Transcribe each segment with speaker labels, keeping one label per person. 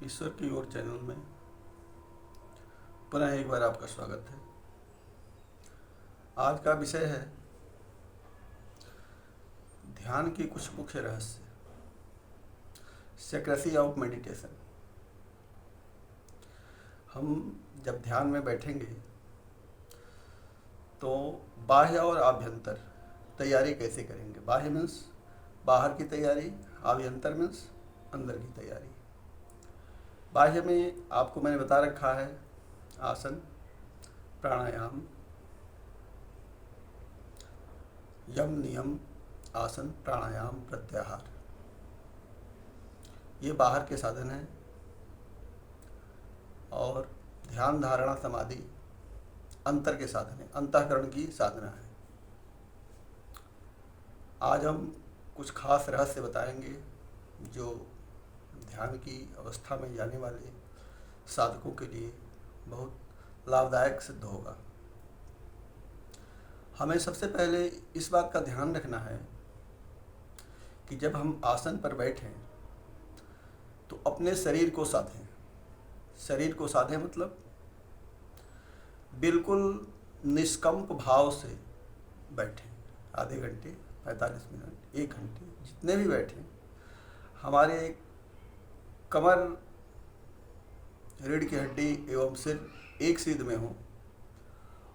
Speaker 1: ईश्वर की ओर चैनल में पुनः एक बार आपका स्वागत है। आज का विषय है ध्यान की कुछ मुख्य रहस्य, सेक्रेसी ऑफ मेडिटेशन। हम जब ध्यान में बैठेंगे तो बाह्य और आभ्यंतर तैयारी कैसे करेंगे। बाह्य मीन्स बाहर की तैयारी, आभ्यंतर मीन्स अंदर की तैयारी। बाह्य में आपको मैंने बता रखा है आसन, प्राणायाम, यम नियम, आसन, प्राणायाम, प्रत्याहार, ये बाहर के साधन हैं। और ध्यान, धारणा, समाधि अंतर के साधन हैं, अंतःकरण की साधना है। आज हम कुछ खास रहस्य बताएंगे जो ध्यान की अवस्था में जाने वाले साधकों के लिए बहुत लाभदायक सिद्ध होगा। हमें सबसे पहले इस बात का ध्यान रखना है कि जब हम आसन पर बैठें तो अपने शरीर को साधें। शरीर को साधें मतलब बिल्कुल निष्कंप भाव से बैठें। आधे घंटे, 45 मिनट, 1 घंटे, जितने भी बैठें, हमारे कमर, रीढ़ की हड्डी एवं सिर एक सीध में हो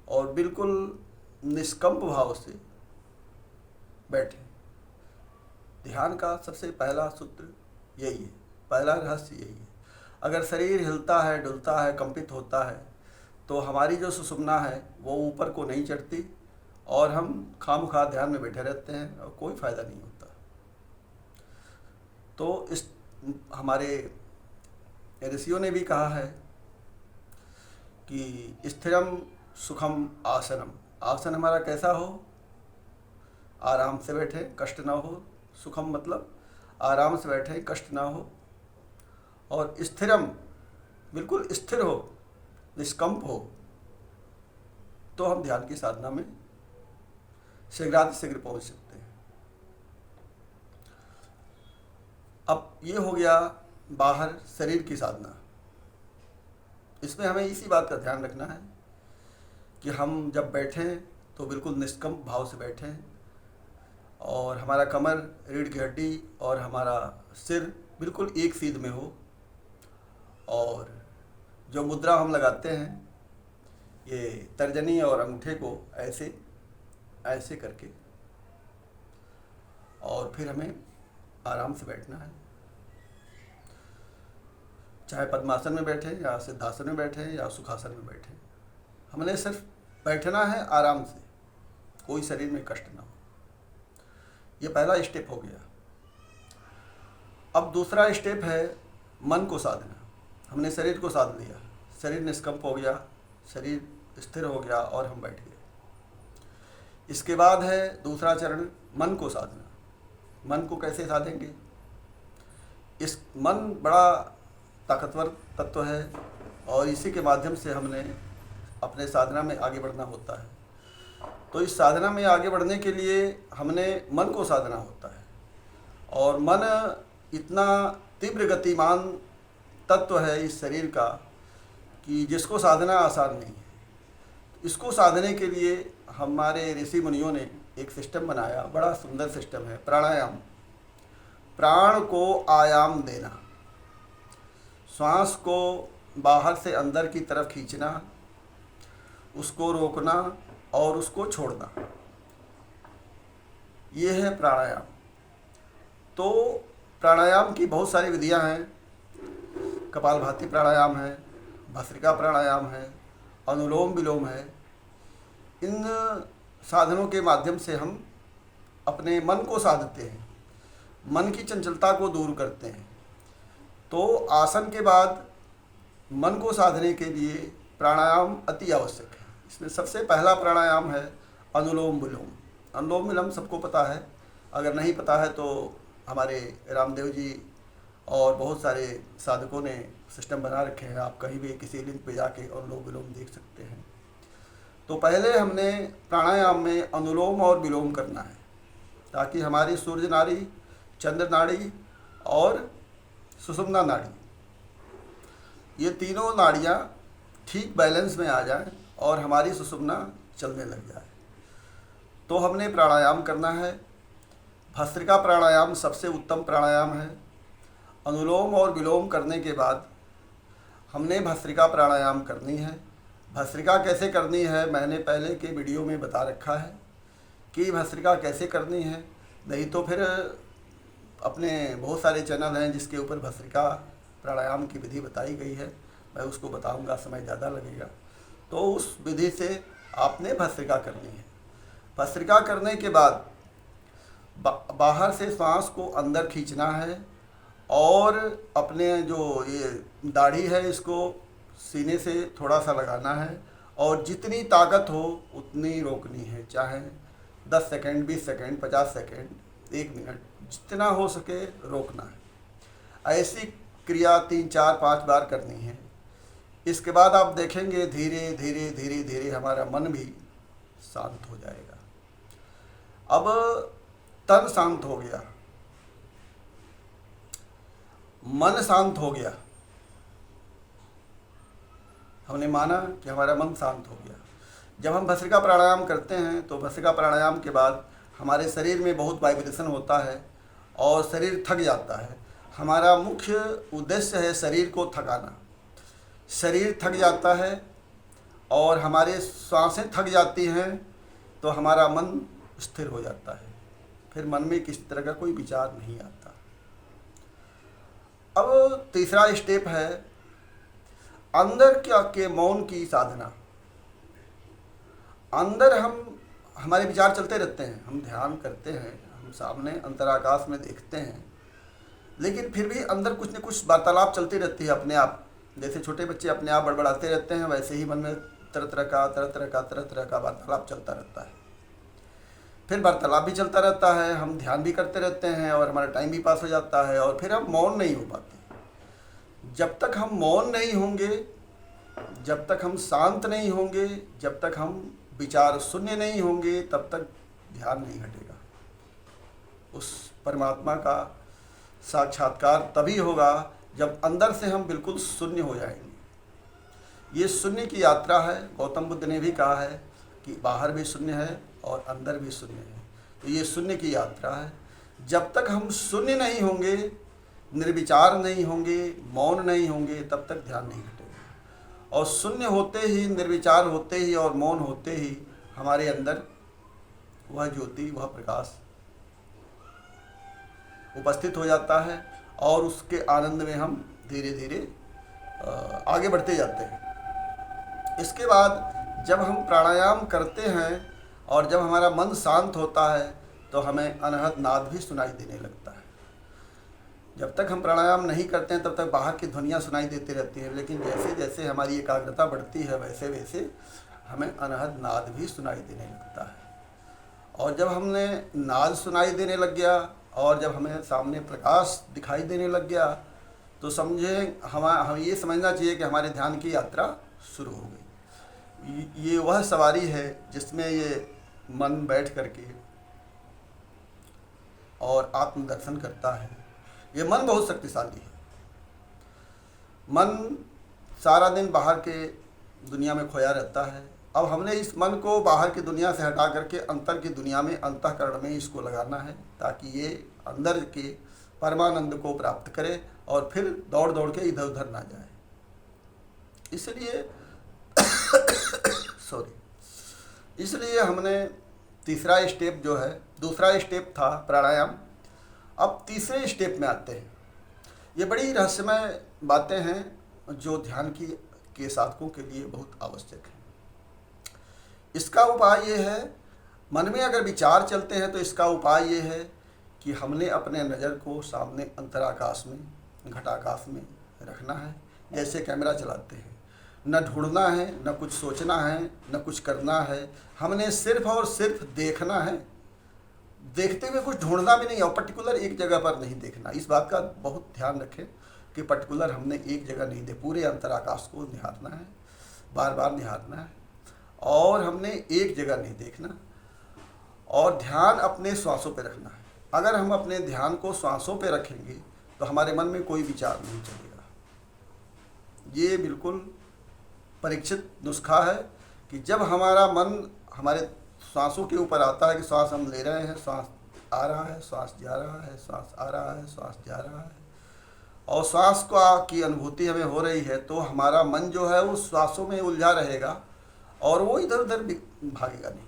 Speaker 1: और बिल्कुल निष्कंप भाव से बैठें। ध्यान का सबसे पहला सूत्र यही है, पहला रहस्य यही है। अगर शरीर हिलता है, डुलता है, कंपित होता है तो हमारी जो सुषुम्ना है वो ऊपर को नहीं चढ़ती और हम खामखा ध्यान में बैठे रहते हैं और कोई फ़ायदा नहीं होता। तो इस हमारे ऋषियों ने भी कहा है कि स्थिरम सुखम आसनम। आसन हमारा कैसा हो? आराम से बैठे, कष्ट ना हो। सुखम मतलब आराम से बैठे, कष्ट ना हो। और स्थिरम बिल्कुल स्थिर हो, निष्कंप हो, तो हम ध्यान की साधना में शीघ्रातिशीघ्र पहुंच सकते हैं। अब ये हो गया बाहर शरीर की साधना। इसमें हमें इसी बात का ध्यान रखना है कि हम जब बैठें तो बिल्कुल निष्कंप भाव से बैठें और हमारा कमर, रीढ़ की हड्डी और हमारा सिर बिल्कुल एक सीध में हो। और जो मुद्रा हम लगाते हैं, ये तर्जनी और अंगूठे को ऐसे ऐसे करके, और फिर हमें आराम से बैठना है। चाहे पद्मासन में बैठे या सिद्धासन में बैठे या सुखासन में बैठे, हमने सिर्फ बैठना है आराम से, कोई शरीर में कष्ट ना हो। ये पहला स्टेप हो गया। अब दूसरा स्टेप है मन को साधना। हमने शरीर को साध लिया, शरीर निष्कंप हो गया, शरीर स्थिर हो गया और हम बैठ गए। इसके बाद है दूसरा चरण, मन को साधना। मन को कैसे साधेंगे? इस मन बड़ा ताकतवर तत्व है और इसी के माध्यम से हमने अपने साधना में आगे बढ़ना होता है। तो इस साधना में आगे बढ़ने के लिए हमने मन को साधना होता है। और मन इतना तीव्र गतिमान तत्व है इस शरीर का कि जिसको साधना आसान नहीं है। इसको साधने के लिए हमारे ऋषि मुनियों ने एक सिस्टम बनाया, बड़ा सुंदर सिस्टम है, प्राणायाम। प्राण को आयाम देना, श्वास को बाहर से अंदर की तरफ खींचना, उसको रोकना और उसको छोड़ना, ये है प्राणायाम। तो प्राणायाम की बहुत सारी विधियां हैं। कपालभाति प्राणायाम है, भस्त्रिका प्राणायाम है, अनुलोम विलोम है। इन साधनों के माध्यम से हम अपने मन को साधते हैं, मन की चंचलता को दूर करते हैं। तो आसन के बाद मन को साधने के लिए प्राणायाम अति आवश्यक है। इसमें सबसे पहला प्राणायाम है अनुलोम विलोम। अनुलोम विलोम सबको पता है, अगर नहीं पता है तो हमारे रामदेव जी और बहुत सारे साधकों ने सिस्टम बना रखे हैं। आप कहीं भी किसी लिंक पे जाके अनुलोम विलोम देख सकते हैं। तो पहले हमने प्राणायाम में अनुलोम और विलोम करना है ताकि हमारी सूर्य नाड़ी, चंद्र नाड़ी और सुषुम्ना नाड़ी ये तीनों नाड़ियाँ ठीक बैलेंस में आ जाएं और हमारी सुषुम्ना चलने लग जाए, तो हमने प्राणायाम करना है। भस्त्रिका प्राणायाम सबसे उत्तम प्राणायाम है। अनुलोम और विलोम करने के बाद हमने भस्त्रिका प्राणायाम करनी है। भस्त्रिका कैसे करनी है मैंने पहले के वीडियो में बता रखा है कि भस्त्रिका कैसे करनी है, नहीं तो फिर अपने बहुत सारे चैनल हैं जिसके ऊपर भस्त्रिका प्राणायाम की विधि बताई गई है, मैं उसको बताऊंगा, समय ज़्यादा लगेगा। तो उस विधि से आपने भस्त्रिका करनी है। भस्त्रिका करने के बाद बाहर से सांस को अंदर खींचना है और अपने जो ये दाढ़ी है इसको सीने से थोड़ा सा लगाना है और जितनी ताकत हो उतनी रोकनी है, चाहे 10 सेकंड, 20 सेकंड, 50 सेकंड, 1 मिनट, जितना हो सके रोकना है। ऐसी क्रिया 3, 4, 5 बार करनी है। इसके बाद आप देखेंगे धीरे धीरे धीरे धीरे हमारा मन भी शांत हो जाएगा। अब तन शांत हो गया, मन शांत हो गया, हमने माना कि हमारा मन शांत हो गया। जब हम भस्त्रिका प्राणायाम करते हैं तो भस्त्रिका प्राणायाम के बाद हमारे शरीर में बहुत वाइब्रेशन होता है और शरीर थक जाता है। हमारा मुख्य उद्देश्य है शरीर को थकाना। शरीर थक जाता है और हमारे सांसें थक जाती हैं तो हमारा मन स्थिर हो जाता है, फिर मन में किसी तरह का कोई विचार नहीं आता। अब तीसरा स्टेप है अंदर के मौन की साधना। अंदर हमारे विचार चलते रहते हैं, हम ध्यान करते हैं, हम सामने अंतराकाश में देखते हैं, लेकिन फिर भी अंदर कुछ न कुछ वार्तालाप चलती रहती है अपने आप। जैसे छोटे बच्चे अपने आप बड़बड़ाते रहते हैं, वैसे ही मन में तरह तरह का वार्तालाप चलता रहता है। फिर वार्तालाप भी चलता रहता है, हम ध्यान भी करते रहते हैं और हमारा टाइम भी पास हो जाता है और फिर हम मौन नहीं हो पाते। जब तक हम मौन नहीं होंगे, जब तक हम शांत नहीं होंगे, जब तक हम विचार शून्य नहीं होंगे, तब तक ध्यान नहीं घटेगा। उस परमात्मा का साक्षात्कार तभी होगा जब अंदर से हम बिल्कुल शून्य हो जाएंगे। ये शून्य की यात्रा है। गौतम बुद्ध ने भी कहा है कि बाहर भी शून्य है और अंदर भी शून्य है। तो ये शून्य की यात्रा है। जब तक हम शून्य नहीं होंगे, निर्विचार नहीं होंगे, मौन नहीं होंगे, तब तक ध्यान नहीं घटेगा। और शून्य होते ही, निर्विचार होते ही और मौन होते ही हमारे अंदर वह ज्योति, वह प्रकाश उपस्थित हो जाता है और उसके आनंद में हम धीरे धीरे आगे बढ़ते जाते हैं। इसके बाद जब हम प्राणायाम करते हैं और जब हमारा मन शांत होता है तो हमें अनहद नाद भी सुनाई देने लगता है। जब तक हम प्राणायाम नहीं करते हैं तब तक बाहर की ध्वनियाँ सुनाई देती रहती हैं, लेकिन जैसे जैसे हमारी एकाग्रता बढ़ती है वैसे वैसे हमें अनहद नाद भी सुनाई देने लगता है। और जब हमने नाद सुनाई देने लग गया और जब हमें सामने प्रकाश दिखाई देने लग गया तो समझे हम ये समझना चाहिए कि हमारे ध्यान की यात्रा शुरू हो गई। ये वह सवारी है जिसमें ये मन बैठ करके और आत्मदर्शन करता है। ये मन बहुत शक्तिशाली है। मन सारा दिन बाहर के दुनिया में खोया रहता है। अब हमने इस मन को बाहर की दुनिया से हटा करके अंतर की दुनिया में, अंतःकरण में इसको लगाना है ताकि ये अंदर के परमानंद को प्राप्त करे और फिर दौड़ दौड़ के इधर उधर ना जाए। इसलिए हमने तीसरा स्टेप जो है, दूसरा स्टेप था प्राणायाम, अब तीसरे स्टेप में आते हैं। ये बड़ी रहस्यमय बातें हैं जो ध्यान के साधकों के लिए बहुत आवश्यक है। इसका उपाय ये है, मन में अगर विचार चलते हैं तो इसका उपाय ये है कि हमने अपने नज़र को सामने अंतराकाश में, घटाकाश में रखना है। जैसे कैमरा चलाते हैं, न ढूंढना है, न कुछ सोचना है, न कुछ करना है, हमने सिर्फ और सिर्फ देखना है। देखते हुए कुछ ढूंढना भी नहीं और पर्टिकुलर एक जगह पर नहीं देखना। इस बात का बहुत ध्यान रखें कि पर्टिकुलर हमने एक जगह नहीं दे, पूरे अंतराकाश को निहारना है, बार बार निहारना है और हमने एक जगह नहीं देखना। और ध्यान अपने श्वासों पे रखना है। अगर हम अपने ध्यान को श्वासों पे रखेंगे तो हमारे मन में कोई विचार नहीं चलेगा। ये बिल्कुल परीक्षित नुस्खा है कि जब हमारा मन हमारे सांसों के ऊपर आता है कि श्वास हम ले रहे हैं, श्वास आ रहा है, श्वास जा रहा है, श्वास आ रहा है, श्वास जा रहा है, और श्वास की अनुभूति हमें हो रही है, तो हमारा मन जो है वो श्वासों में उलझा रहेगा और वो इधर उधर भागेगा नहीं,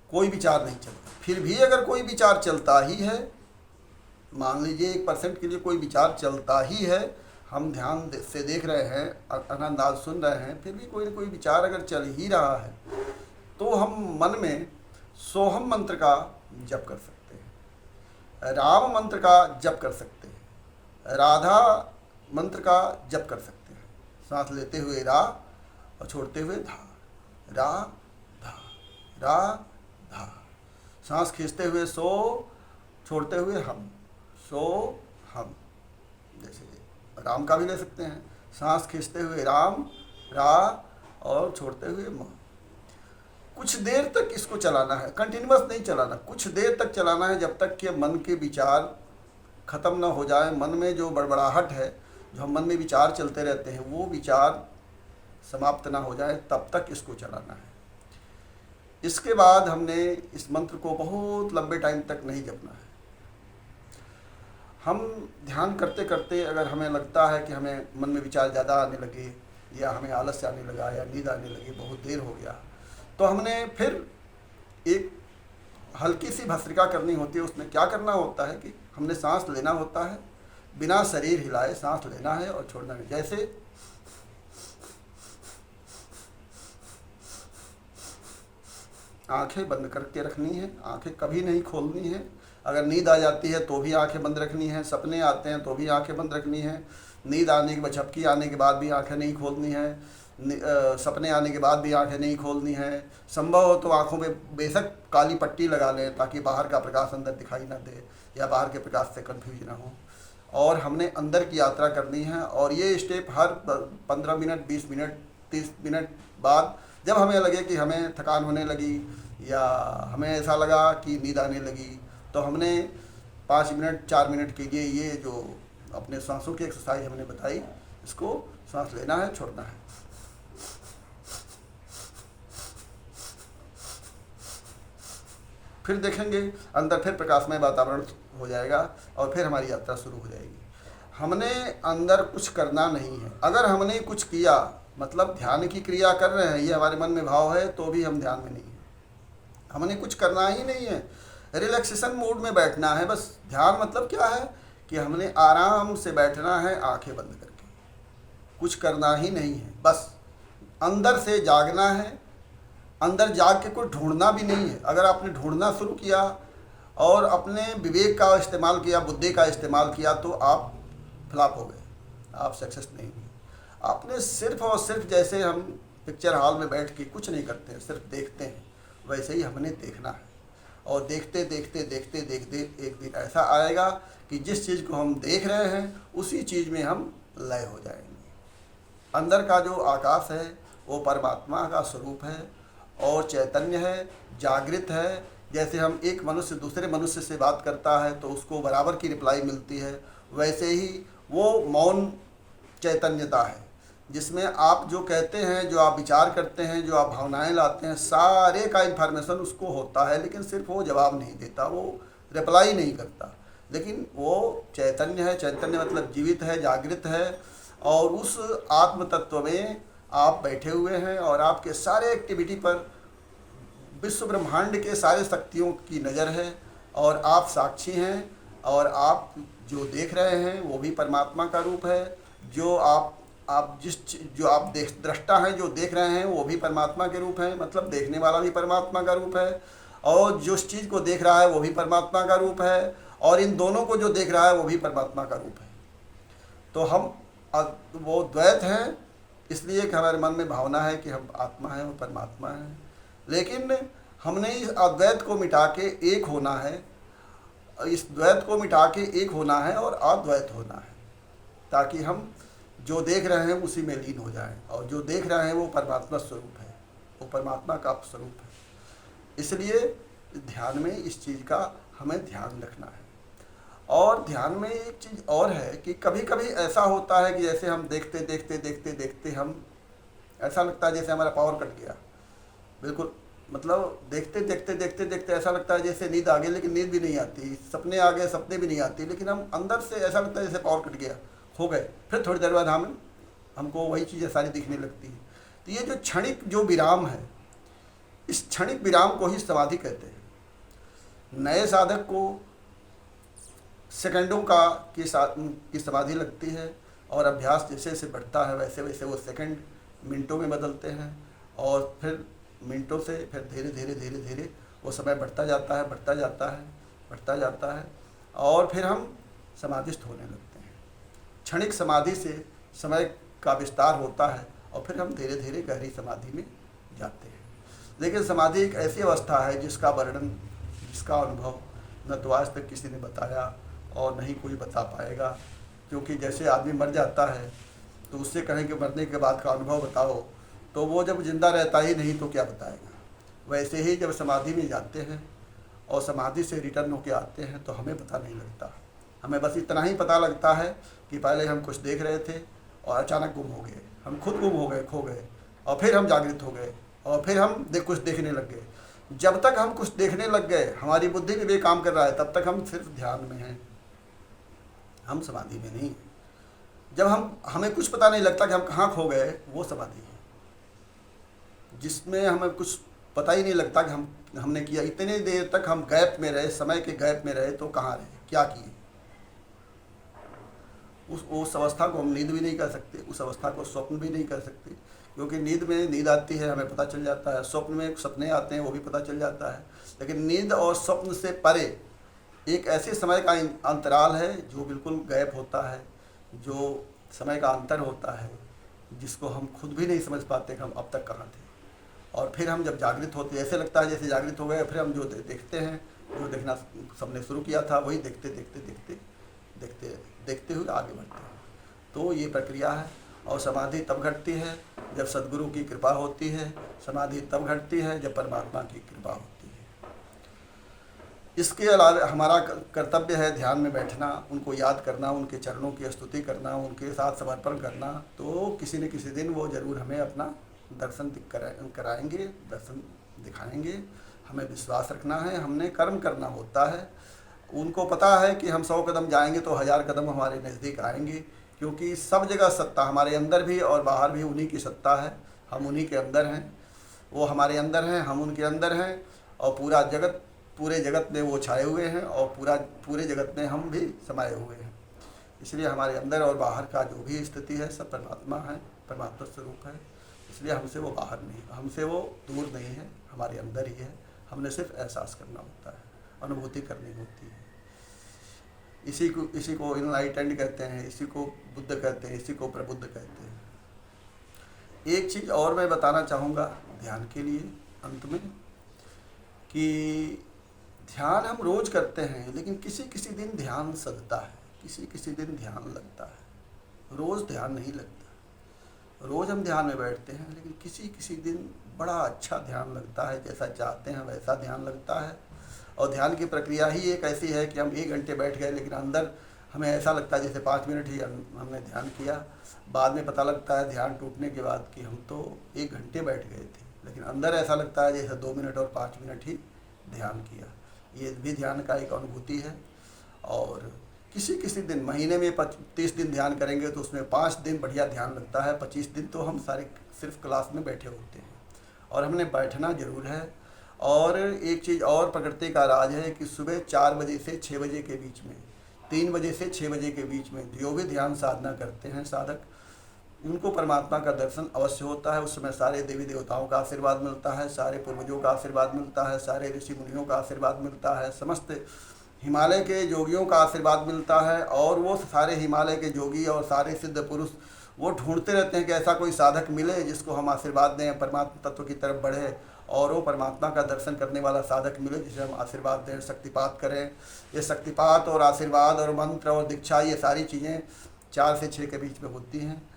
Speaker 1: कोई विचार नहीं चलता। फिर भी अगर कोई विचार चलता ही है, मान लीजिए 1% के लिए कोई विचार चलता ही है, हम ध्यान से देख रहे हैं, अंदाज सुन रहे हैं, फिर भी कोई ना कोई विचार अगर चल ही रहा है, तो हम मन में सोहम मंत्र का जप कर सकते हैं, राम मंत्र का जप कर सकते हैं, राधा मंत्र का जप कर सकते हैं। सांस लेते हुए रा और छोड़ते हुए धा, रा धा, रा धा। सांस खींचते हुए सो, छोड़ते हुए हम, सो हम। जैसे राम का भी ले सकते हैं, सांस खींचते हुए राम, रा, और छोड़ते हुए म। कुछ देर तक इसको चलाना है, कंटिन्यूअस नहीं चलाना, कुछ देर तक चलाना है, जब तक कि मन के विचार खत्म ना हो जाए। मन में जो बड़बड़ाहट है, जो हम मन में विचार चलते रहते हैं, वो विचार समाप्त ना हो जाए, तब तक इसको चलाना है। इसके बाद हमने इस मंत्र को बहुत लंबे टाइम तक नहीं जपना है। हम ध्यान करते करते अगर हमें लगता है कि हमें मन में विचार ज़्यादा आने लगे, या हमें आलस्य आने लगा, या नींद आने लगी, बहुत देर हो गया, तो हमने फिर एक हल्की सी भस्त्रिका करनी होती है। उसमें क्या करना होता है कि हमने सांस लेना होता है, बिना शरीर हिलाए सांस लेना है और छोड़ना है। जैसे आंखें बंद करके रखनी है, आंखें कभी नहीं खोलनी है। अगर नींद आ जाती है तो भी आंखें बंद रखनी है, सपने आते हैं तो भी आंखें बंद रखनी है, नींद आने के बाद, झपकी आने के बाद भी आंखें नहीं खोलनी है, सपने आने के बाद भी आंखें नहीं खोलनी है। संभव हो तो आंखों में बेशक काली पट्टी लगा लें, ताकि बाहर का प्रकाश अंदर दिखाई ना दे, या बाहर के प्रकाश से कन्फ्यूज ना हो। और हमने अंदर की यात्रा करनी है, और ये स्टेप हर 15 मिनट, 20 मिनट, 30 मिनट बाद, जब हमें लगे कि हमें थकान होने लगी, या हमें ऐसा लगा कि नींद आने लगी, तो हमने 5 मिनट, 4 मिनट के लिए ये जो अपने सांसों की एक्सरसाइज हमने बताई, इसको सांस लेना है, छोड़ना है। फिर देखेंगे अंदर फिर प्रकाशमय वातावरण हो जाएगा, और फिर हमारी यात्रा शुरू हो जाएगी। हमने अंदर कुछ करना नहीं है। अगर हमने कुछ किया, मतलब ध्यान की क्रिया कर रहे हैं, ये हमारे मन में भाव है, तो भी हम ध्यान में नहीं हैं। हमने कुछ करना ही नहीं है, रिलैक्सेशन मूड में बैठना है बस। ध्यान मतलब क्या है कि हमने आराम से बैठना है, आंखें बंद करके, कुछ करना ही नहीं है, बस अंदर से जागना है। अंदर जाग के कोई ढूंढना भी नहीं है। अगर आपने ढूंढना शुरू किया और अपने विवेक का इस्तेमाल किया, बुद्धि का इस्तेमाल किया, तो आप फ्लॉप हो गए, आप सक्सेस नहीं हुए। आपने सिर्फ और सिर्फ, जैसे हम पिक्चर हॉल में बैठ के कुछ नहीं करते हैं, सिर्फ देखते हैं, वैसे ही हमने देखना है। और देखते देखते देखते देखते एक दिन ऐसा आएगा कि जिस चीज़ को हम देख रहे हैं, उसी चीज़ में हम लय हो जाएंगे। अंदर का जो आकाश है वो परमात्मा का स्वरूप है और चैतन्य है, जागृत है। जैसे हम एक मनुष्य दूसरे मनुष्य से बात करता है तो उसको बराबर की रिप्लाई मिलती है, वैसे ही वो मौन चैतन्यता है, जिसमें आप जो कहते हैं, जो आप विचार करते हैं, जो आप भावनाएं लाते हैं, सारे का इन्फॉर्मेशन उसको होता है, लेकिन सिर्फ वो जवाब नहीं देता, वो रिप्लाई नहीं करता। लेकिन वो चैतन्य है। चैतन्य मतलब जीवित है, जागृत है, और उस आत्म तत्व में आप बैठे हुए हैं, और आपके सारे एक्टिविटी पर विश्व ब्रह्मांड के सारे शक्तियों की नज़र है, और आप साक्षी हैं। और आप जो देख रहे हैं वो भी परमात्मा का रूप है। जो आप दृष्टा हैं, जो देख रहे हैं वो भी परमात्मा के रूप है, मतलब देखने वाला भी परमात्मा का रूप है, और जिस चीज़ को देख रहा है वो भी परमात्मा का रूप है, और इन दोनों को जो देख रहा है वो भी परमात्मा का रूप है। तो हम वो द्वैत हैं, इसलिए कि हमारे मन में भावना है कि हम आत्मा हैं और परमात्मा हैं। लेकिन हमने इस अद्वैत को मिटा के एक होना है, इस द्वैत को मिटा के एक होना है और अद्वैत होना है, ताकि हम जो देख रहे हैं उसी में लीन हो जाएं, और जो देख रहे हैं वो परमात्मा स्वरूप है, वो परमात्मा का स्वरूप है। इसलिए ध्यान में इस चीज़ का हमें ध्यान रखना है। और ध्यान में एक चीज़ और है कि कभी कभी ऐसा होता है कि जैसे हम देखते देखते देखते देखते हम ऐसा लगता है जैसे हमारा पावर कट गया, बिल्कुल मतलब देखते देखते देखते देखते ऐसा लगता है जैसे नींद आ गई, लेकिन नींद भी नहीं आती, सपने आ गए, सपने भी नहीं आती, लेकिन हम अंदर से ऐसा लगता है जैसे पावर कट गया, हो गए। फिर थोड़ी देर बाद हमको वही चीज़ें सारी दिखने लगती हैं। तो ये जो क्षणिक जो विराम है, इस क्षणिक विराम को ही समाधि कहते हैं। नए साधक को सेकंडों की समाधि लगती है, और अभ्यास जैसे जैसे बढ़ता है वैसे वैसे वो सेकंड मिनटों में बदलते हैं, और फिर मिनटों से फिर धीरे धीरे धीरे धीरे वो समय बढ़ता जाता है, बढ़ता जाता है, बढ़ता जाता है, और फिर हम समाधिस्थ होने लगते हैं। क्षणिक समाधि से समय का विस्तार होता है, और फिर हम धीरे धीरे गहरी समाधि में जाते हैं। लेकिन समाधि एक ऐसी अवस्था है जिसका वर्णन, जिसका अनुभव न तो आज तक किसी ने बताया और नहीं कोई बता पाएगा। क्योंकि जैसे आदमी मर जाता है तो उससे कहें कि मरने के बाद का अनुभव बताओ, तो वो जब जिंदा रहता ही नहीं तो क्या बताएगा। वैसे ही जब समाधि में जाते हैं और समाधि से रिटर्न होके आते हैं तो हमें पता नहीं लगता। हमें बस इतना ही पता लगता है कि पहले हम कुछ देख रहे थे और अचानक गुम हो गए, हम खुद गुम हो गए, खो गए, और फिर हम जागृत हो गए, और फिर हम कुछ देखने लग गए। जब तक हम कुछ देखने लग गए, हमारी बुद्धि भी काम कर रहा है, तब तक हम सिर्फ ध्यान में हैं, हम समाधि में नहीं। जब हमें कुछ पता नहीं लगता कि हम कहाँ खो गए, वो समाधि है। जिसमें हमें कुछ पता ही नहीं लगता कि हमने किया, इतने देर तक हम गैप में रहे, समय के गैप में रहे, तो कहाँ रहे, क्या किए। उस अवस्था को हम नींद भी नहीं कर सकते, उस अवस्था को स्वप्न भी नहीं कर सकते। क्योंकि नींद में नींद आती है, हमें पता चल जाता है, स्वप्न में सपने आते हैं, वो भी पता चल जाता है। लेकिन नींद और स्वप्न से परे एक ऐसे समय का अंतराल है जो बिल्कुल गैप होता है, जो समय का अंतर होता है, जिसको हम खुद भी नहीं समझ पाते कि हम अब तक कहाँ थे। और फिर हम जब जागृत होते, ऐसे लगता है जैसे जागृत हो गए, फिर हम जो देखते हैं, जो देखना सबने शुरू किया था, वही देखते देखते देखते देखते देखते हुए आगे बढ़ते हैं। तो ये प्रक्रिया है। और समाधि तब घटती है जब सद्गुरु की कृपा होती है, समाधि तब घटती है जब परमात्मा की कृपा होती है। इसके अलावा हमारा कर्तव्य है ध्यान में बैठना, उनको याद करना, उनके चरणों की स्तुति करना, उनके साथ समर्पण करना। तो किसी न किसी दिन वो ज़रूर हमें अपना दर्शन कराएंगे, दर्शन दिखाएंगे। हमें विश्वास रखना है, हमने कर्म करना होता है। उनको पता है कि हम 100 कदम जाएंगे तो 1000 कदम हमारे नज़दीक आएंगे, क्योंकि सब जगह सत्ता, हमारे अंदर भी और बाहर भी उन्हीं की सत्ता है। हम उन्हीं के अंदर हैं, वो हमारे अंदर हैं, हम उनके अंदर हैं, और पूरे जगत में वो छाए हुए हैं, और पूरे जगत में हम भी समाये हुए हैं। इसलिए हमारे अंदर और बाहर का जो भी स्थिति है सब परमात्मा है, परमात्मा स्वरूप है। इसलिए हमसे वो बाहर नहीं, हमसे वो दूर नहीं है, हमारे अंदर ही है। हमने सिर्फ एहसास करना होता है, अनुभूति करनी होती है। इसी को इनलाइटेंड कहते हैं, इसी को बुद्ध कहते हैं, इसी को प्रबुद्ध कहते हैं। एक चीज़ और मैं बताना चाहूँगा ध्यान के लिए अंत में, कि ध्यान हम रोज़ करते हैं, लेकिन किसी किसी दिन ध्यान सधता है, किसी किसी दिन ध्यान लगता है। रोज़ ध्यान नहीं लगता। रोज़ हम ध्यान में बैठते हैं, लेकिन किसी किसी दिन बड़ा अच्छा ध्यान लगता है, जैसा चाहते हैं वैसा ध्यान लगता है। और ध्यान की प्रक्रिया ही एक ऐसी है कि हम 1 घंटे बैठ गए, लेकिन अंदर हमें ऐसा लगता है जैसे 5 मिनट ही हमने ध्यान किया। बाद में पता लगता है ध्यान टूटने के बाद कि हम तो 1 घंटे बैठ गए थे, लेकिन अंदर ऐसा लगता है जैसे 2 मिनट और 5 मिनट ही ध्यान किया। ये भी ध्यान का एक अनुभूति है। और किसी किसी दिन, महीने में 30 दिन ध्यान करेंगे तो उसमें 5 दिन बढ़िया ध्यान लगता है, 25 दिन तो हम सारे सिर्फ क्लास में बैठे होते हैं। और हमने बैठना ज़रूर है। और एक चीज़ और प्रकृति का राज है कि सुबह 4 बजे से 6 बजे के बीच में, 3 बजे से 6 बजे के बीच में जो भी ध्यान साधना करते हैं साधक, उनको परमात्मा का दर्शन अवश्य होता है। उस समय सारे देवी देवताओं का आशीर्वाद मिलता है, सारे पूर्वजों का आशीर्वाद मिलता है, सारे ऋषि मुनियों का आशीर्वाद मिलता है, समस्त हिमालय के योगियों का आशीर्वाद मिलता है। और वो सारे हिमालय के योगी और सारे सिद्ध पुरुष वो ढूंढते रहते हैं कि ऐसा कोई साधक मिले जिसको हम आशीर्वाद दें, परमात्मा तत्व की तरफ बढ़े, और वो परमात्मा का दर्शन करने वाला साधक मिले जिसे हम आशीर्वाद दें, शक्तिपात करें। ये शक्तिपात और आशीर्वाद और मंत्र और दीक्षा, ये सारी चीज़ें 4 से 6 के बीच में होती हैं।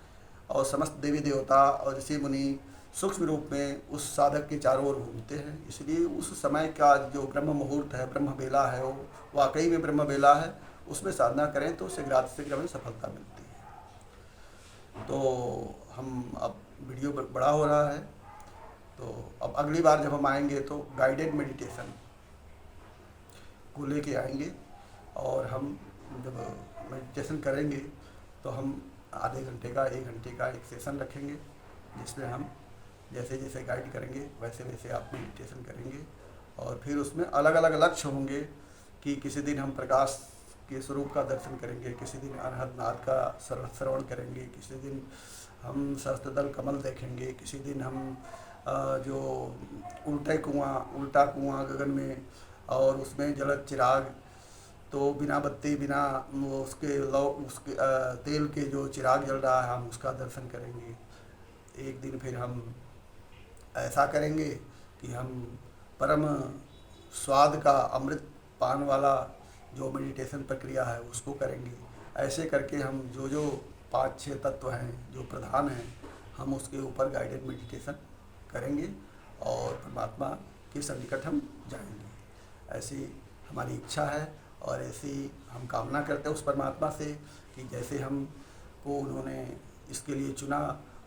Speaker 1: और समस्त देवी देवता और ऋषि मुनि सूक्ष्म रूप में उस साधक के चारों ओर घूमते हैं। इसलिए उस समय का जो ब्रह्म मुहूर्त है, ब्रह्म बेला है, वो वाकई में ब्रह्म बेला है। उसमें साधना करें तो शीघ्र हमें सफलता मिलती है। तो हम अब वीडियो बड़ा हो रहा है, तो अब अगली बार जब हम आएंगे तो गाइडेड मेडिटेशन को लेके आएंगे, और हम जब मेडिटेशन करेंगे तो हम आधे घंटे का 1 घंटे का एक सेशन रखेंगे, जिसमें हम जैसे जैसे गाइड करेंगे वैसे वैसे आप मेडिटेशन करेंगे। और फिर उसमें अलग अलग लक्ष्य होंगे कि किसी दिन हम प्रकाश के स्वरूप का दर्शन करेंगे, किसी दिन अनहद नाद का श्रवण करेंगे, किसी दिन हम सहस्त्रदल कमल देखेंगे, किसी दिन हम जो उल्टा कुआं गगन में, और उसमें जलद चिराग, तो बिना बत्ती बिना उसके तेल के जो चिराग जल रहा है हम उसका दर्शन करेंगे। एक दिन फिर हम ऐसा करेंगे कि हम परम स्वाद का अमृत पान वाला जो मेडिटेशन प्रक्रिया है उसको करेंगे। ऐसे करके हम जो जो 5-6 तत्व हैं जो प्रधान हैं, हम उसके ऊपर गाइडेड मेडिटेशन करेंगे और परमात्मा के सन्निकट हम जाएंगे। ऐसी हमारी इच्छा है और ऐसी हम कामना करते हैं उस परमात्मा से कि जैसे हमको उन्होंने इसके लिए चुना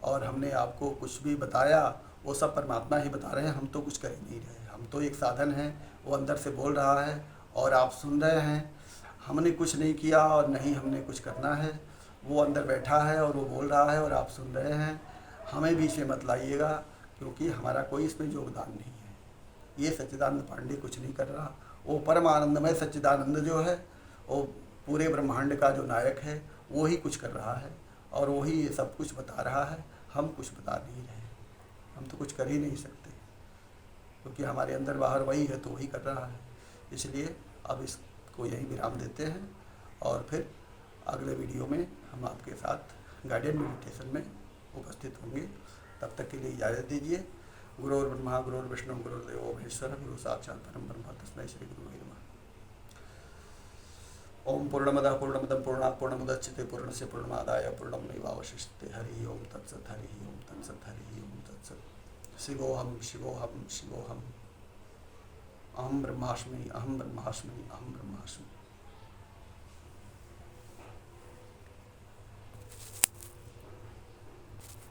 Speaker 1: और हमने आपको कुछ भी बताया वो सब परमात्मा ही बता रहे हैं, हम तो कुछ कर ही नहीं रहे। हम तो एक साधन हैं, वो अंदर से बोल रहा है और आप सुन रहे हैं। हमने कुछ नहीं किया और नहीं हमने कुछ करना है, वो अंदर बैठा है और वो बोल रहा है और आप सुन रहे हैं। हमें बीच में मत लाइएगा, क्योंकि हमारा कोई इसमें योगदान नहीं है। ये सच्चिदानंद पांडे कुछ नहीं कर रहा, वो परम आनंदमय सच्चिदानंद जो है वो पूरे ब्रह्मांड का जो नायक है वो ही कुछ कर रहा है और वो ही ये सब कुछ बता रहा है। हम कुछ बता नहीं रहे, हम तो कुछ कर ही नहीं सकते, क्योंकि हमारे अंदर बाहर वही है तो वही कर रहा है। इसलिए अब इसको यहीं विराम देते हैं और फिर अगले वीडियो में हम आपके साथ गाइडेड मेडिटेशन में उपस्थित होंगे। तब तक के लिए इजाज़त दीजिए। गुरुर्ब्रह्मा गुरुर्विष्णु गुरुर्देवो महेश्वर, गुरु साक्षात् परम ब्रह्म तस्मै श्री गुरुवे नमः। ओम पूर्णमदः पूर्णमिदं पूर्णात् पूर्णमुदच्यते पूर्णस्य पूर्णमादाय पूर्णमेवावशिष्यते। हरि ओम तत्सत्, हरि ओम तत्सत्, हरि ओम तत्सत्। शिवोहम शिवोहम शिवोहम। अहम ब्रह्मास्मि अहम ब्रह्मास्मि अहम ब्रह्मास्मि।